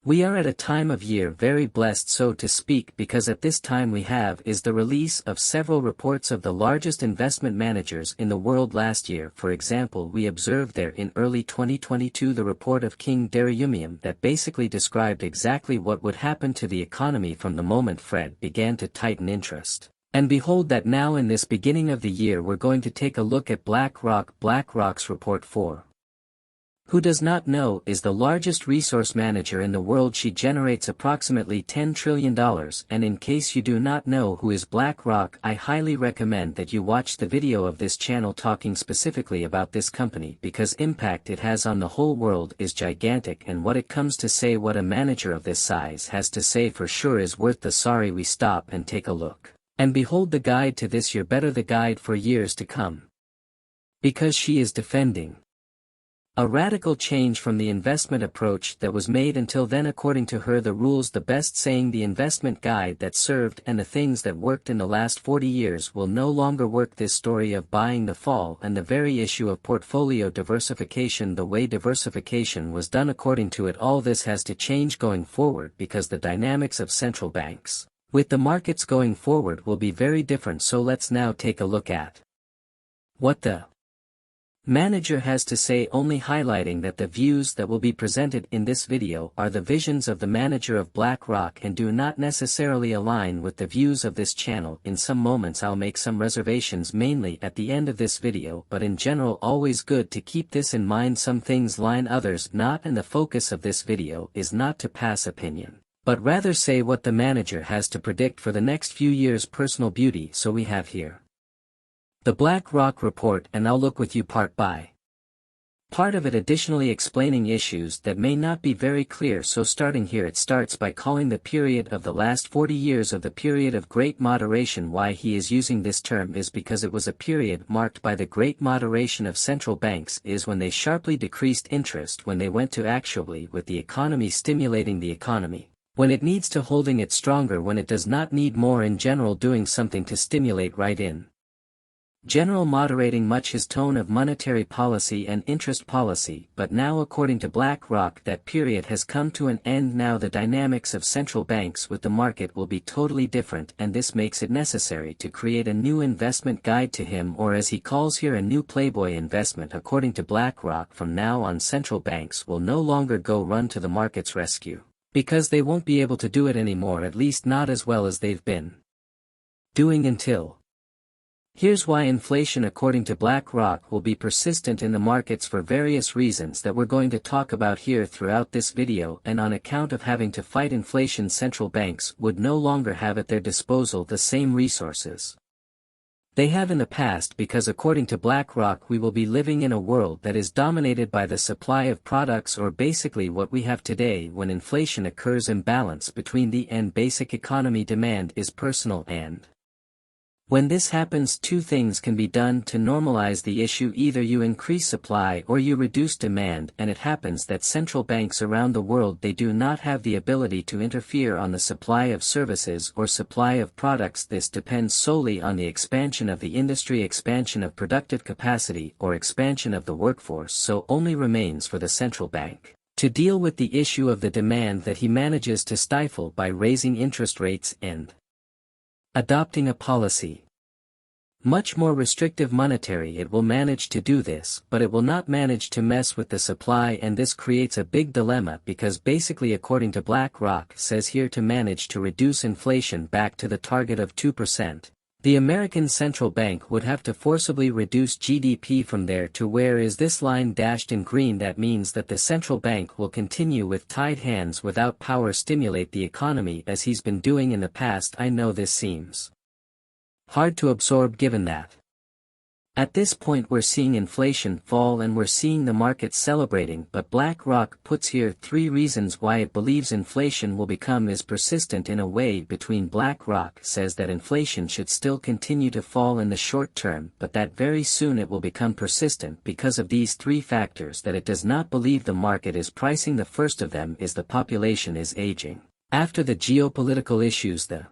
We are at a time of year very blessed, so to speak, because at this time we have is the release of several reports of the largest investment managers in the world last year. For example, we observed there in early 2022 the report of King Dariumium that basically described exactly what would happen to the economy from the moment Fed began to tighten interest. And behold that now in this beginning of the year we're going to take a look at BlackRock's report 4. Who does not know is the largest resource manager in the world. She generates approximately $10 trillion, and in case you do not know who is BlackRock, I highly recommend that you watch the video of this channel talking specifically about this company, because impact it has on the whole world is gigantic, and what it comes to say what a manager of this size has to say for sure is worth the sorry. We stop and take a look. And behold the guide to this year, better the guide for years to come. Because she is defending a radical change from the investment approach that was made until then. According to her, the rules, the best saying, the investment guide that served and the things that worked in the last 40 years will no longer work. This story of buying the fall and the very issue of portfolio diversification, the way diversification was done according to it, all this has to change going forward because the dynamics of central banks with the markets going forward will be very different. So let's now take a look at what the manager has to say, only highlighting that the views that will be presented in this video are the visions of the manager of BlackRock and do not necessarily align with the views of this channel. In some moments I'll make some reservations, mainly at the end of this video, but in general always good to keep this in mind. Some things line, others not, and the focus of this video is not to pass opinion, but rather say what the manager has to predict for the next few years. Personal beauty. So we have here the BlackRock report, and I'll look with you part by part of it, additionally explaining issues that may not be very clear. So starting here, it starts by calling the period of the last 40 years of the period of great moderation. Why he is using this term is because it was a period marked by the great moderation of central banks, is when they sharply decreased interest, when they went to actually with the economy, stimulating the economy, when it needs to holding it stronger, when it does not need more, in general doing something to stimulate right in general, moderating much his tone of monetary policy and interest policy. But now according to BlackRock that period has come to an end. Now the dynamics of central banks with the market will be totally different, and this makes it necessary to create a new investment guide to him, or as he calls here, a new Playboy investment. According to BlackRock, from now on central banks will no longer go run to the market's rescue, because they won't be able to do it anymore, at least not as well as they've been doing until. Here's why inflation according to BlackRock will be persistent in the markets for various reasons that we're going to talk about here throughout this video, and on account of having to fight inflation, central banks would no longer have at their disposal the same resources they have in the past, because according to BlackRock we will be living in a world that is dominated by the supply of products, or basically what we have today. When inflation occurs, imbalance between the and basic economy demand is personal, and when this happens, two things can be done to normalize the issue: either you increase supply or you reduce demand. And it happens that central banks around the world, they do not have the ability to interfere on the supply of services or supply of products. This depends solely on the expansion of the industry, expansion of productive capacity, or expansion of the workforce. So only remains for the central bank to deal with the issue of the demand that he manages to stifle by raising interest rates and adopting a policy much more restrictive monetary. It will manage to do this, but it will not manage to mess with the supply, and this creates a big dilemma, because basically according to BlackRock says here, to manage to reduce inflation back to the target of 2%, the American central bank would have to forcibly reduce GDP from there to where is this line dashed in green. That means that the central bank will continue with tied hands without power stimulate the economy as he's been doing in the past. I know this seems hard to absorb given that at this point we're seeing inflation fall and we're seeing the market celebrating, but BlackRock puts here 3 reasons why it believes inflation will become is persistent in a way. Between BlackRock says that inflation should still continue to fall in the short term, but that very soon it will become persistent because of these 3 factors that it does not believe the market is pricing. The first of them is the population is aging. After the geopolitical issues, the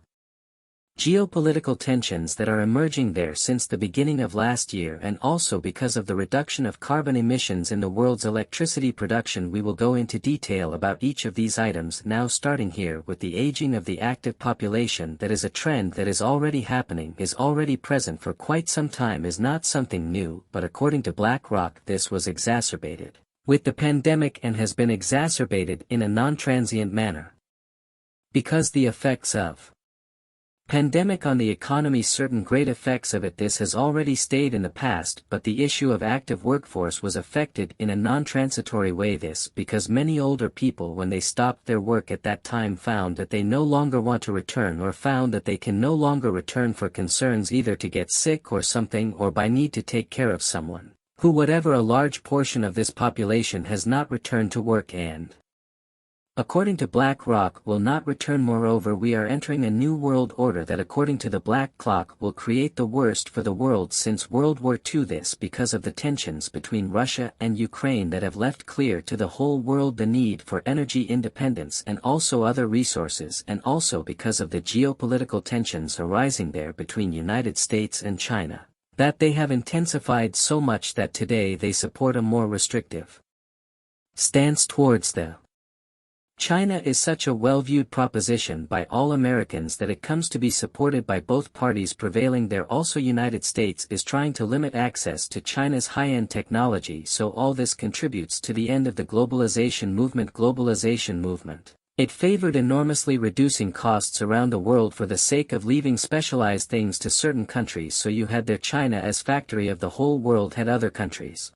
geopolitical tensions that are emerging there since the beginning of last year, and also because of the reduction of carbon emissions in the world's electricity production. We will go into detail about each of these items now, starting here with the aging of the active population. That is a trend that is already happening, is already present for quite some time, is not something new, but according to BlackRock this was exacerbated with the pandemic and has been exacerbated in a non-transient manner. Because the effects of pandemic on the economy, certain great effects of it, this has already stayed in the past, but the issue of active workforce was affected in a non-transitory way. This because many older people, when they stopped their work at that time, found that they no longer want to return, or found that they can no longer return for concerns either to get sick or something, or by need to take care of someone, who, whatever, a large portion of this population has not returned to work and, according to BlackRock, will not return. Moreover, we are entering a new world order that, according to the Black Clock, will create the worst for the world since World War II. This because of the tensions between Russia and Ukraine that have left clear to the whole world the need for energy independence and also other resources, and also because of the geopolitical tensions arising there between United States and China, that they have intensified so much that today they support a more restrictive stance towards the China is such a well-viewed proposition by all Americans that it comes to be supported by both parties prevailing there. Also, United States is trying to limit access to China's high-end technology, so all this contributes to the end of the globalization movement. It favored enormously reducing costs around the world for the sake of leaving specialized things to certain countries, so you had their China as factory of the whole world had other countries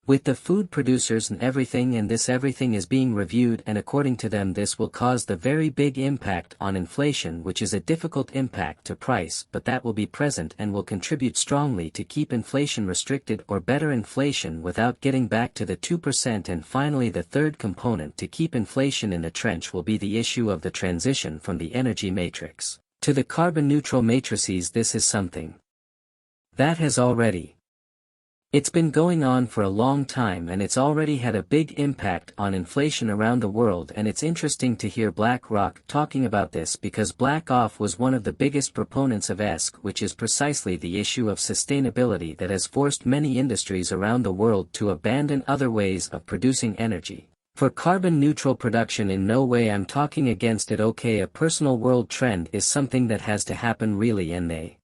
with the food producers and everything, and this everything is being reviewed, and according to them this will cause the very big impact on inflation, which is a difficult impact to price, but that will be present and will contribute strongly to keep inflation restricted, or better, inflation without getting back to the 2%. And finally, the third component to keep inflation in the trench will be the issue of the transition from the energy matrix to the carbon neutral matrices. This is something that has already it's been going on for a long time, and it's already had a big impact on inflation around the world. And it's interesting to hear BlackRock talking about this, because BlackRock was one of the biggest proponents of ESG, which is precisely the issue of sustainability that has forced many industries around the world to abandon other ways of producing energy for carbon neutral production. In no way I'm talking against it. Okay, a personal world trend is something that has to happen really, and they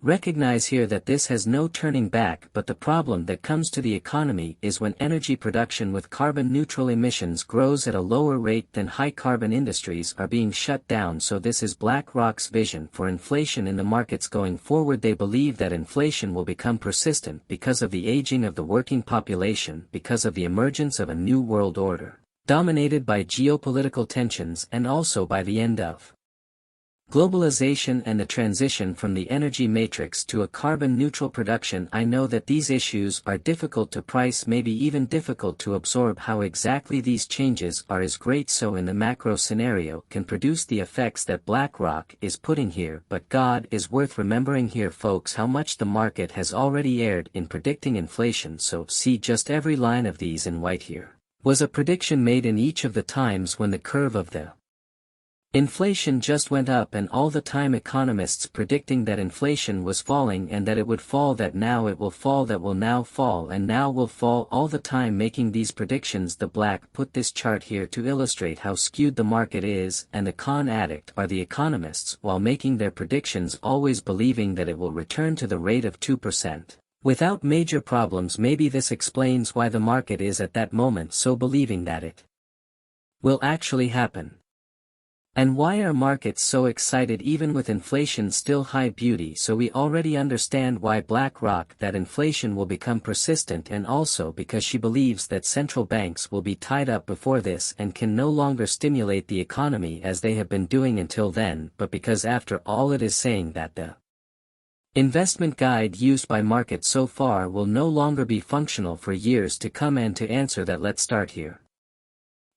recognize here that this has no turning back. But the problem that comes to the economy is when energy production with carbon neutral emissions grows at a lower rate than high carbon industries are being shut down. So this is BlackRock's vision for inflation in the markets going forward. They believe that inflation will become persistent because of the aging of the working population, because of the emergence of a new world order dominated by geopolitical tensions, and also by the end of globalization and the transition from the energy matrix to a carbon-neutral production. I know that these issues are difficult to price, maybe even difficult to absorb. How exactly these changes are is great, so in the macro scenario can produce the effects that BlackRock is putting here. But God is worth remembering here, folks, how much the market has already erred in predicting inflation. So see, just every line of these in white here was a prediction made in each of the times when the curve of the inflation just went up, and all the time economists predicting that inflation was falling and that it would fall, that now it will fall, that will now fall, and now will fall, all the time making these predictions. The Black put this chart here to illustrate how skewed the market is, and the con addict are the economists while making their predictions, always believing that it will return to the rate of 2% without major problems. Maybe this explains why the market is at that moment so believing that it will actually happen. And why are markets so excited even with inflation still high? Beauty. So we already understand why BlackRock that inflation will become persistent, and also because she believes that central banks will be tied up before this and can no longer stimulate the economy as they have been doing until then, but because after all it is saying that the investment guide used by markets so far will no longer be functional for years to come. And to answer that, let's start here.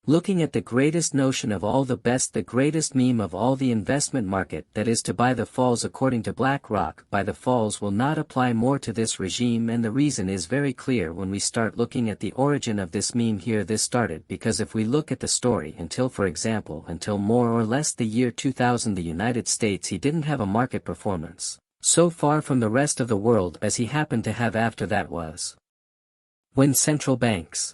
Looking at the greatest notion of all the best, the greatest meme of all, the investment market, that is to buy the falls according to BlackRock, buy the falls will not apply more to this regime, and the reason is very clear when we start looking at the origin of this meme here. This started because if we look at the story until more or less the year 2000, the United States, he didn't have a market performance so far from the rest of the world as he happened to have after that was when central banks,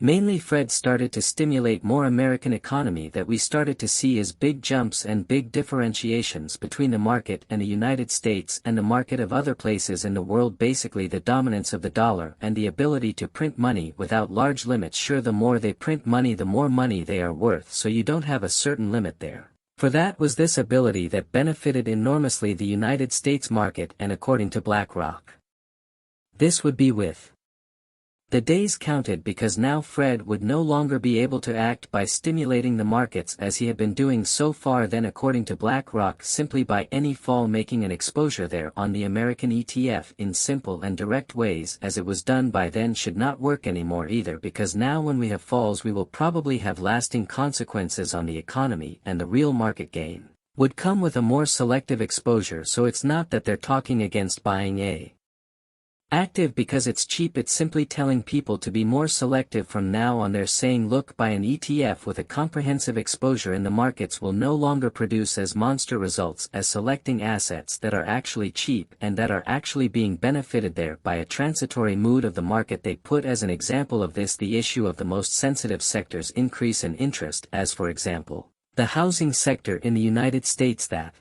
mainly Fed, started to stimulate more American economy, that we started to see as big jumps and big differentiations between the market and the United States and the market of other places in the world. Basically the dominance of the dollar and the ability to print money without large limits. Sure, the more they print money the more money they are worth, so you don't have a certain limit there. For that was this ability that benefited enormously the United States market, and according to BlackRock, this would be with the days counted, because now Fred would no longer be able to act by stimulating the markets as he had been doing so far. Then according to BlackRock, simply by any fall making an exposure there on the American ETF in simple and direct ways as it was done by then should not work anymore either, because now when we have falls we will probably have lasting consequences on the economy, and the real market gain would come with a more selective exposure. So it's not that they're talking against buying a active because it's cheap, it's simply telling people to be more selective from now on. They're saying, look, buy an ETF with a comprehensive exposure in the markets will no longer produce as monster results as selecting assets that are actually cheap and that are actually being benefited there by a transitory mood of the market. They put as an example of this the issue of the most sensitive sectors' increase in interest, as for example, the housing sector in the United States, that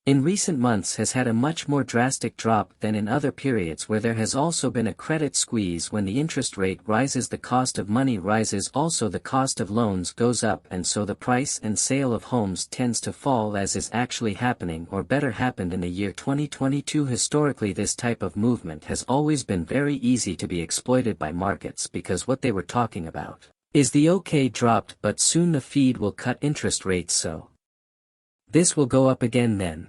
in recent months has had a much more drastic drop than in other periods where there has also been a credit squeeze. When the interest rate rises, the cost of money rises, also the cost of loans goes up, and so the price and sale of homes tends to fall, as is actually happening, or better happened in the year 2022. Historically this type of movement has always been very easy to be exploited by markets, because what they were talking about is the OK dropped, but soon the Fed will cut interest rates, so this will go up again. Then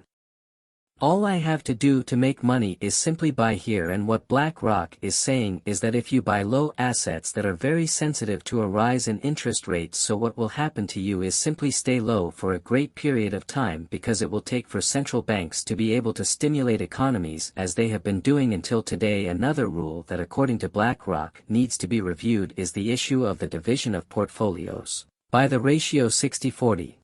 all I have to do to make money is simply buy here. And what BlackRock is saying is that if you buy low assets that are very sensitive to a rise in interest rates, so what will happen to you is simply stay low for a great period of time, because it will take for central banks to be able to stimulate economies as they have been doing until today. Another rule that according to BlackRock needs to be reviewed is the issue of the division of portfolios by the ratio 60-40.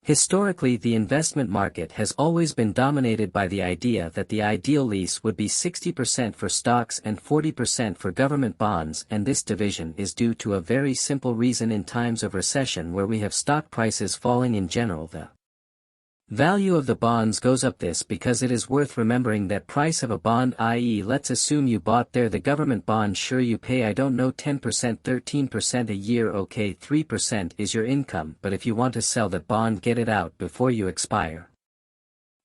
Historically, the investment market has always been dominated by the idea that the ideal lease would be 60% for stocks and 40% for government bonds, and this division is due to a very simple reason. In times of recession where we have stock prices falling in general, the value of the bonds goes up. This because it is worth remembering that price of a bond, i.e. let's assume you bought there the government bond, sure you pay, I don't know, 10%, 13% a year, okay, 3% is your income, but if you want to sell that bond, get it out before you expire,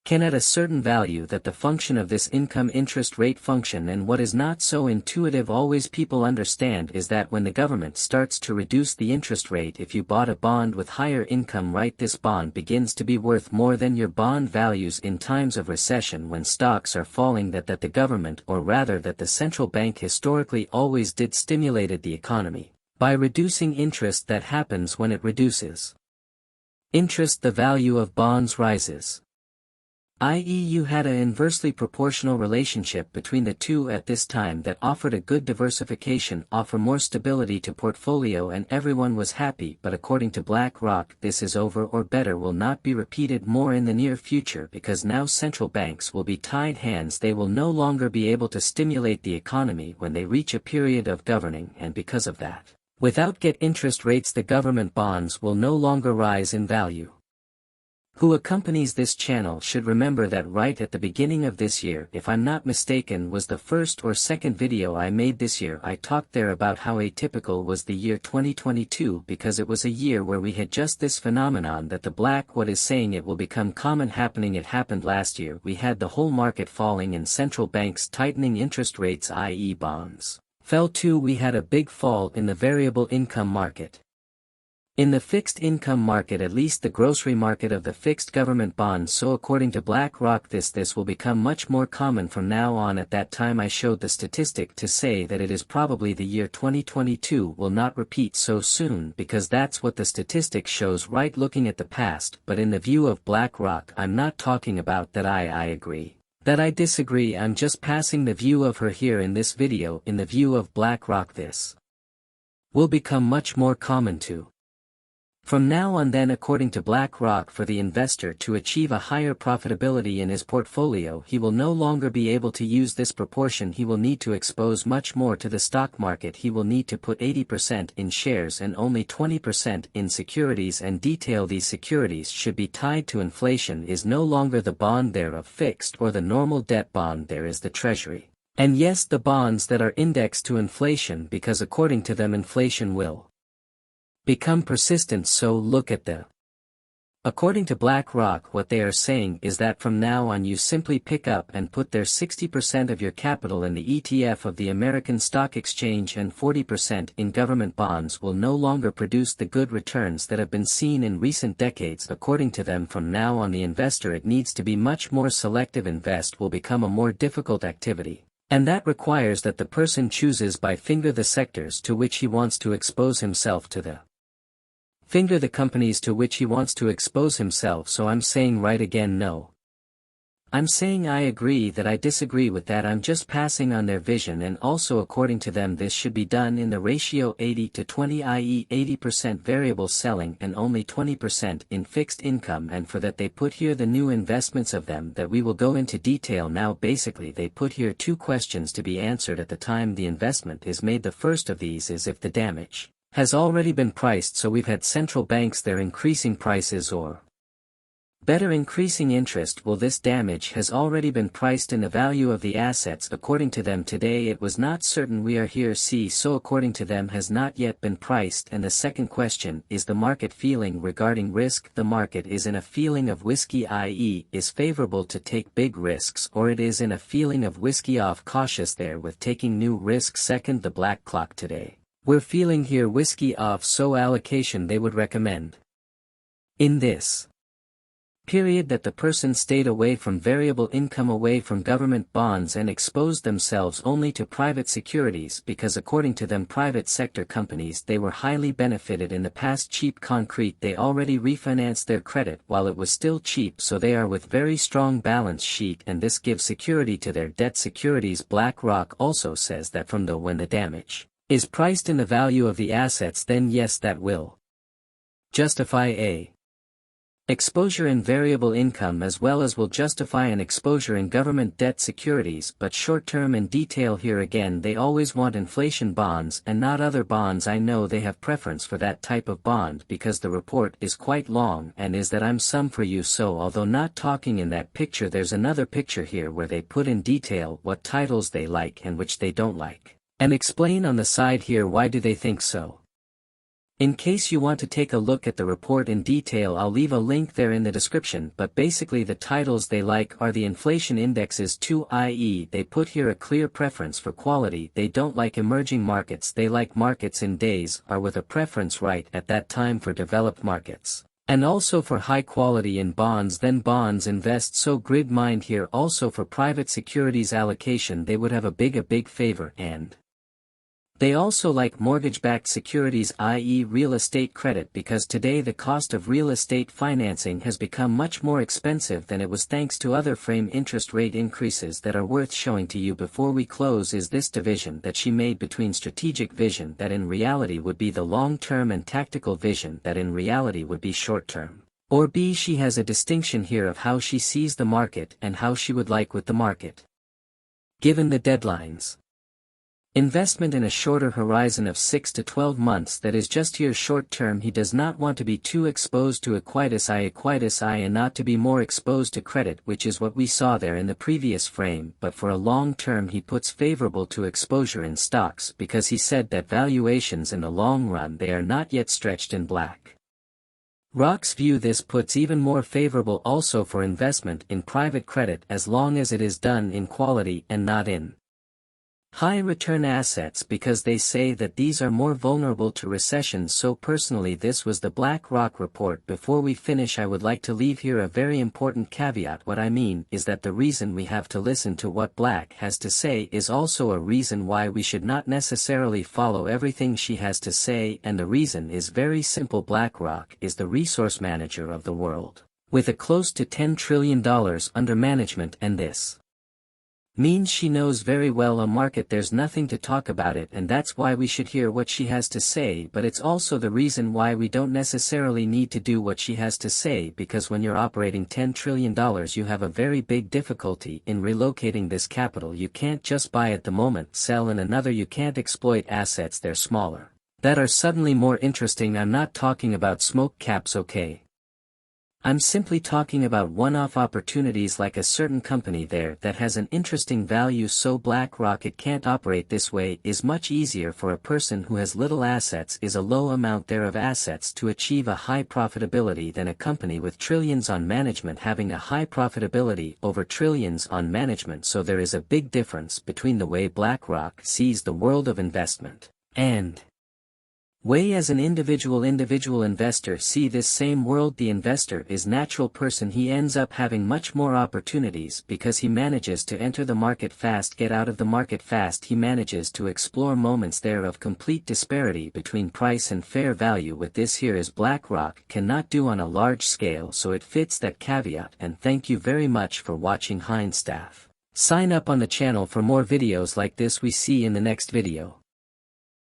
can at a certain value, that the function of this income interest rate function. And what is not so intuitive always people understand is that when the government starts to reduce the interest rate, if you bought a bond with higher income, right, this bond begins to be worth more than your bond values. In times of recession when stocks are falling, that the government, or rather that the central bank historically always did, stimulated the economy by reducing interest. That happens when it reduces interest, the value of bonds rises, i.e. you had an inversely proportional relationship between the two at this time that offered a good diversification, offer more stability to portfolio, and everyone was happy. But according to BlackRock, this is over, or better, will not be repeated more in the near future, because now central banks will be tied hands. They will no longer be able to stimulate the economy when they reach a period of governing, and because of that, without get interest rates, the government bonds will no longer rise in value. Who accompanies this channel should remember that right at the beginning of this year, if I'm not mistaken, was the first or second video I made this year, I talked there about how atypical was the year 2022, because it was a year where we had just this phenomenon that the black what is saying it will become common happening. It happened last year. We had the whole market falling and central banks tightening interest rates, i.e. bonds fell too. We had a big fall in the variable income market. In the fixed income market, at least the grocery market of the fixed government bonds, so according to BlackRock this will become much more common from now on. At that time I showed the statistic to say that it is probably the year 2022 will not repeat so soon, because that's what the statistic shows right looking at the past. But in the view of BlackRock, I'm not talking about that I agree, that I disagree, I'm just passing the view of her here in this video. In the view of BlackRock, this will become much more common too. From now on then, according to BlackRock, for the investor to achieve a higher profitability in his portfolio, he will no longer be able to use this proportion. He will need to expose much more to the stock market. He will need to put 80% in shares and only 20% in securities, and detail these securities should be tied to inflation. Is no longer the bond thereof fixed or the normal debt bond, there is the treasury. And yes, the bonds that are indexed to inflation, because according to them inflation will become persistent. So look at the. According to BlackRock, what they are saying is that from now on you simply pick up and put there 60% of your capital in the ETF of the American Stock Exchange and 40% in government bonds will no longer produce the good returns that have been seen in recent decades. According to them, from now on the investor, it needs to be much more selective. Invest will become a more difficult activity, and that requires that the person chooses by finger the sectors to which he wants to expose himself, to the finger the companies to which he wants to expose himself. So I'm saying right again, no. I'm saying I agree that I disagree with that. I'm just passing on their vision, and also according to them this should be done in the ratio 80-20, i.e. 80% variable selling and only 20% in fixed income, and for that they put here the new investments of them that we will go into detail now. Basically they put here two questions to be answered at the time the investment is made. The first of these is if the damage has already been priced, so we've had central banks there increasing prices, or better increasing interest. Well, this damage has already been priced in the value of the assets. According to them today it was not certain. We are here see, so according to them has not yet been priced. And the second question is the market feeling regarding risk. The market is in a feeling of whiskey, i.e. is favorable to take big risks, or it is in a feeling of whiskey off, cautious there with taking new risks. Second, the black clock today, we're feeling here whiskey off, so allocation they would recommend in this period that the person stayed away from variable income, away from government bonds, and exposed themselves only to private securities, because according to them private sector companies, they were highly benefited in the past. Cheap concrete, they already refinanced their credit while it was still cheap, so they are with very strong balance sheet, and this gives security to their debt securities. BlackRock also says that from when the damage is priced in the value of the assets, then yes, that will justify a exposure in variable income as well as will justify an exposure in government debt securities. But short-term in detail here again, they always want inflation bonds and not other bonds. I know they have preference for that type of bond because the report is quite long, and is that I'm some for you. So although not talking in that picture, there's another picture here where they put in detail what titles they like and which they don't like, and explain on the side here why do they think so. In case you want to take a look at the report in detail, I'll leave a link there in the description. But basically the titles they like are the inflation indexes too, i.e. they put here a clear preference for quality. They don't like emerging markets, they like markets in days, are with a preference right at that time for developed markets, and also for high quality in bonds. Then bonds invest, so grid mind here also for private securities allocation. They would have a big favor, and they also like mortgage-backed securities, i.e. real estate credit, because today the cost of real estate financing has become much more expensive than it was thanks to other frame interest rate increases. That are worth showing to you before we close is this division that she made between strategic vision, that in reality would be the long-term, and tactical vision, that in reality would be short-term. Or B, she has a distinction here of how she sees the market and how she would like with the market, given the deadlines. Investment in a shorter horizon of 6 to 12 months, that is just here short term. He does not want to be too exposed to equitis I and not to be more exposed to credit, which is what we saw there in the previous frame. But for a long term he puts favorable to exposure in stocks, because he said that valuations in the long run they are not yet stretched in black. Rock's view this puts even more favorable also for investment in private credit as long as it is done in quality and not in high return assets because they say that these are more vulnerable to recessions. So personally, this was the BlackRock report. Before we finish, I would like to leave here a very important caveat. What I mean is that the reason we have to listen to what Black has to say is also a reason why we should not necessarily follow everything she has to say, and the reason is very simple. BlackRock is the resource manager of the world, with a close to $10 trillion under management, and this means she knows very well a market. There's nothing to talk about it, and that's why we should hear what she has to say. But it's also the reason why we don't necessarily need to do what she has to say, because when you're operating $10 trillion you have a very big difficulty in relocating this capital. You can't just buy at the moment, sell in another. You can't exploit assets they're smaller that are suddenly more interesting. I'm not talking about smoke caps, okay? I'm simply talking about one-off opportunities, like a certain company there that has an interesting value. So BlackRock, it can't operate this way. Is much easier for a person who has little assets, is a low amount there of assets, to achieve a high profitability than a company with trillions on management having a high profitability over trillions on management. So there is a big difference between the way BlackRock sees the world of investment and way as an individual investor see this same world. The investor is natural person. He ends up having much more opportunities because he manages to enter the market fast, get out of the market fast. He manages to explore moments there of complete disparity between price and fair value. With this here is BlackRock cannot do on a large scale, so it fits that caveat. And thank you very much for watching. Heinz staff. Sign up on the channel for more videos like this. We see in the next video.